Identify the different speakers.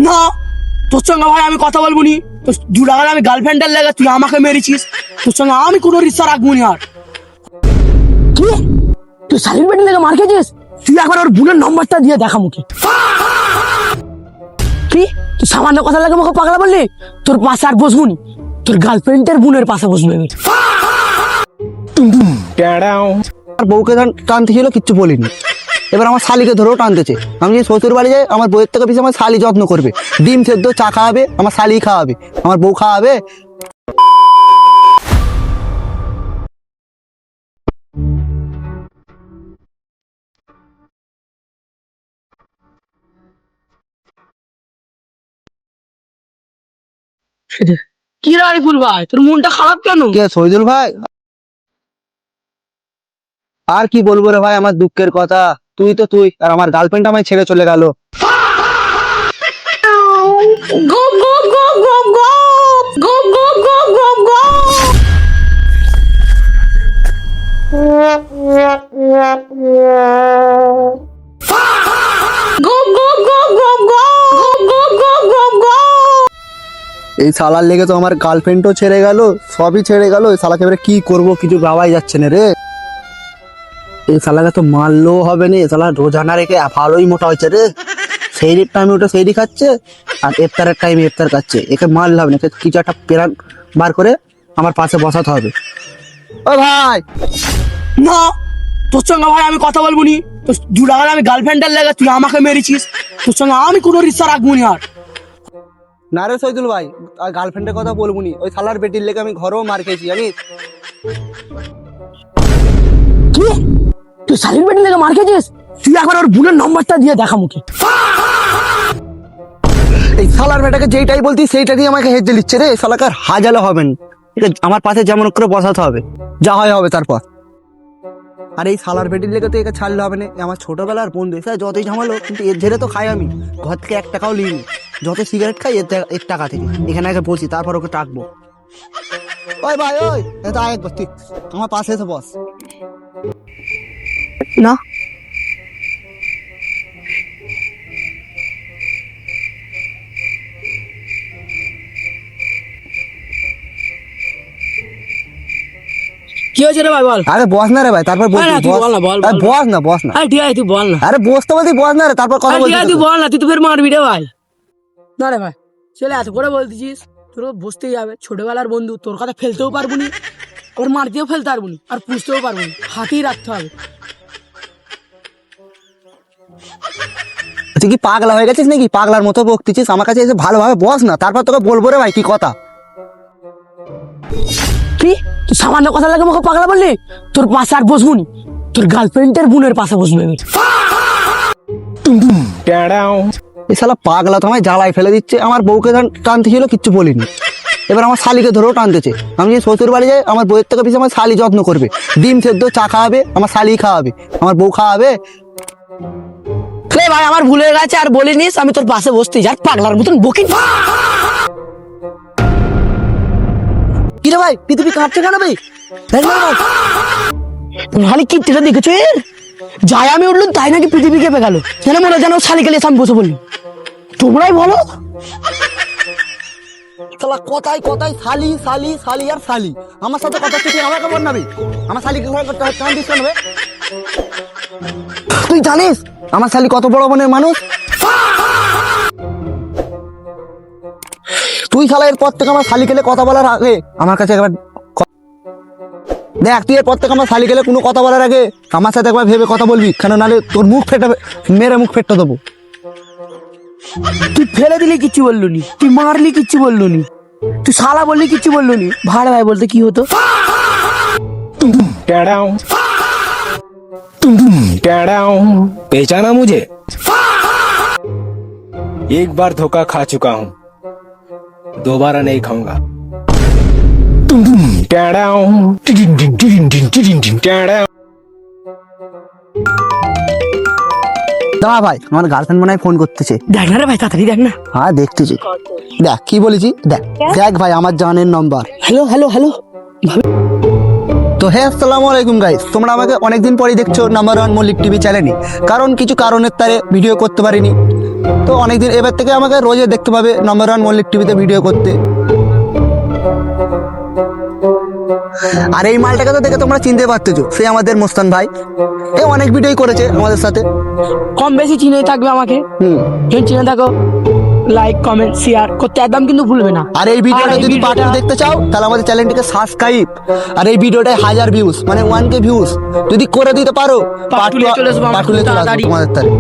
Speaker 1: না, তোর সঙ্গে ভাই আমি কথা বলবো নি। তো জুড়াগাল আমি গার্লফ্রেন্ডের লেগে তুই আমাকে মেরেছিস, তোর সঙ্গে আমি কোনো রিস্তা রাখবো নি আর। কি তুই শালির বেটি লেগে মার খেয়েছিস? তুই একবার ওর বোনের নম্বরটা দিয়ে দেখা মুখে। কি তুই সামান্য কথা লাগে আমাকে পাগলা বললি? তোর পাশে আর বসবো নি, তোর গার্লফ্রেন্ডের বোনের পাশে বসবে।
Speaker 2: আর বউকে টানতে ছিল, কিচ্ছু বলিনি। এবার আমার শালিকে ধরেও টানতেছে। আমি যদি শ্বশুর বাড়ি যাই, আমার বউয়ের থেকে বেশি আমার শালি যত্ন করবে। ডিম সেদ্ধ চা খাওয়াবে, আমার শালি খাওয়াবে, আমার বউ খাওয়াবে।
Speaker 1: কি রে আরিফুল ভাই, তোর মনটা খারাপ কেন?
Speaker 2: কে শহীদুল ভাই? আর কি বলবো রে ভাই, আমার দুঃখের কথা। তুই তো তুই, আর আমার গার্লফ্রেন্ড আমায় ছেড়ে চলে গেল।
Speaker 1: গো গো গো গো গো গো গো গো গো গো।
Speaker 2: এই শালার লেগে তো আমার গার্লফ্রেন্ডও ছেড়ে গেল, সবই ছেড়ে গেল। এই শালাকে এবারে কি করবো, কিছু ভাবাই যাচ্ছে না রে। এই শালাকে তো মারলেও হবে না, এই শালা রোজানা রেখে ভালোই মোটা হয়েছে রে। সেই টাইমে ওটা সেই খাচ্ছে, আর ইফতারের টাইমে ইফতার খাচ্ছে। একে মারলে হবে না, একে কিছু একটা প্ল্যান বার করে আমার পাশে বসাতে হবে। ও ভাই
Speaker 1: না, তোর সঙ্গে ভাই আমি কথা বলবো নি। তো জুড়াগাল আমি গার্লফ্রেন্ডের লেগে তুই আমাকে মেরেছিস, তোর সঙ্গে আমি কোনো রিস্তা রাখবো নি আর।
Speaker 2: না রে শহীদুল ভাই, আর গার্লফ্রেন্ডের কথা বলবো নি। ওই শালার বেটির লেগে আমি ঘরেও মার খেয়েছি জানিস।
Speaker 1: কি তুই শালির বেটি লেগে মার খেয়েছিস? তুই একবার ওর বোনের নম্বরটা দিয়ে দেখা মুখে।
Speaker 2: এই শালার বেটাকে যেইটাই বলতি সেইটা দিয়ে আমাকে হেঁটে দিচ্ছে রে। শালাকে আর হাজালে হবে না, আমার পাশে যেমন করে বসাতে হবে, যা হয় হবে তারপর। আর এই শালার বেটির লেগে তো একে ছাড়লে হবে না। আমার ছোটবেলার বন্ধু, এসে যতই ঝামালো, কিন্তু এর ঝেড়ে তো খাই আমি। ঘর থেকে 1 টাকাও নিইনি, যত সিগারেট খাই এর 1 টাকা থেকে। এখানে আগে বসি, তারপর ওকে টাকবো। ওই ভাই, ওই এটা আয় বস, ঠিক আমার পাশে এসে বস।
Speaker 1: না কি হয়েছে রে ভাই বল।
Speaker 2: আরে বস না রে ভাই, তারপর বল।
Speaker 1: তুই বল না, বল
Speaker 2: বস না, বস না।
Speaker 1: ঠিক আছে তুই বল না।
Speaker 2: আরে বসতে বলতে বস না রে, তারপর কথা
Speaker 1: ঠিক আছে
Speaker 2: বলতে।
Speaker 1: তুই বল না, তুই তো ফের মারবি রে ভাই। না রে ভাই, ছেলে এত করে বলতেছিস, তোর বসতেই যাবে। ছোটবেলার বন্ধু, তোর কথা ফেলতেও পারবো নি, ওর মারতেও ফেলতে পারবো নি, আর পুষতেও পারবো নি, হাতেই রাখতে হবে।
Speaker 2: তুই কি পাগলা হয়ে গেছিস নাকি? পাগলার মতো বকতেছিস। আমার কাছে এসে ভালোভাবে বস না, তারপর তোকে বলবো রে ভাই কি কথা।
Speaker 1: কি তুই সামান্য কথা লাগে আমাকে পাগলা বললি? তোর পাশে আর বসবো নি, তোর গার্লফ্রেন্ডের বোনের পাশে বসবে।
Speaker 2: এই শালা পাগলা তো আমায় জ্বালায় ফেলে দিচ্ছে। আমার বউকে টানতে ছিল, কিচ্ছু বলিনি। এবার আমার শালিকে ধরেও টানতেছে। আমি যদি শ্বশুর বাড়ি যাই, আমার বউয়ের থেকে বেশি আমার শালি যত্ন করবে। ডিম সেদ্ধ চা খাওয়াবে, আমার শালি খাওয়াবে, আমার বউ খাওয়াবে।
Speaker 1: ভাই আমার ভুলে গেছে, আর বলিনিস। আমি তোর পাশে বসতেই যার পাগলার মতন বকি।
Speaker 2: কি রে ভাই, পৃথিবী কাঁপছে কেন ভাই?
Speaker 1: খালি কীর্তিটা দেখেছো এর? যাই আমি উঠলাম তাই নাকি পৃথিবী কেঁপে গেল। যেন মনে যেন শালিকে নিয়ে আমি বসে বললি। তোমরাই বলো।
Speaker 2: শালা কথাই কথাই শালি শালি শালি আর শালি। আমার সাথে কথা তুই আমাকে বলনাবি? আমার শালিকে টান দিস কেন বে? তুই জানিস আমার শালি কত বড় মনের মানুষ? তুই শালা এরপর থেকে আমার শালি গেলে কথা বলার আগে আমার কাছে একবার দেখ। তুই এরপর থেকে আমার শালি গেলে কোনো কথা বলার আগে আমার সাথে একবার ভেবে কথা বলবি, কেন নাহলে তোর মুখ ফেটে মেরে মুখ ফেটে দেবো।
Speaker 1: তুই ফেলে দিলি কিচ্ছু বললো নি, তুই মারলি কিচ্ছু বললো নি, তুই শালা বললি কিচ্ছু বললো নি। ভাড়া ভাই বলতে কি হতো?
Speaker 3: पहचाना मुझे? एक बार धोखा खा चुका हूँ, दोबारा नहीं खाऊंगा।
Speaker 2: দাঁড়া ভাই, আমার গার্লফ্রেন্ড মনে হয় ফোন করতেছে।
Speaker 1: দেখ না রে ভাই, তাড়াতাড়ি দেখ না।
Speaker 2: হ্যাঁ দেখতেছি, দেখ কি বলেছি দেখ। দেখ ভাই, আমার জানের নাম্বার।
Speaker 1: Hello hello hello.
Speaker 2: তো হ্যাঁ, আসসালামু আলাইকুম গাইস। তোমরা আমাকে অনেকদিন পরেই দেখছো নাম্বার 1 মল্লিক টিভি চ্যানেলে। কারণ কিছু কারণের তারে ভিডিও করতে পারিনি। তো অনেকদিন এবার থেকে আমাকে রোজে দেখতে পাবে নম্বর 1 মল্লিক টিভিতে ভিডিও করতে। আর এই মালটাকে তো দেখে তোমরা চিনতে পারতেছো, সে আমাদের মোস্তান ভাই। এ অনেক ভিডিওই করেছে আমাদের সাথে।
Speaker 1: কম বেশি চিনেই থাকবে আমাকে। যদি চিনে থাকো লাইক কমেন্ট শেয়ার করতে একদম কিন্তু ভুলবে না।
Speaker 2: আর এই ভিডিওটা যদি পার্ট 2 দেখতে চাও তাহলে আমাদের চ্যানেলটিকে সাবস্ক্রাইব, আর এই ভিডিওটায় 1000 ভিউজ মানে 1K ভিউজ যদি করে দিতে পারো,
Speaker 1: Part 2 চলে আসবো
Speaker 2: পার্ট 2
Speaker 1: তাড়াতাড়ি।
Speaker 2: তোমাদের তারিখ।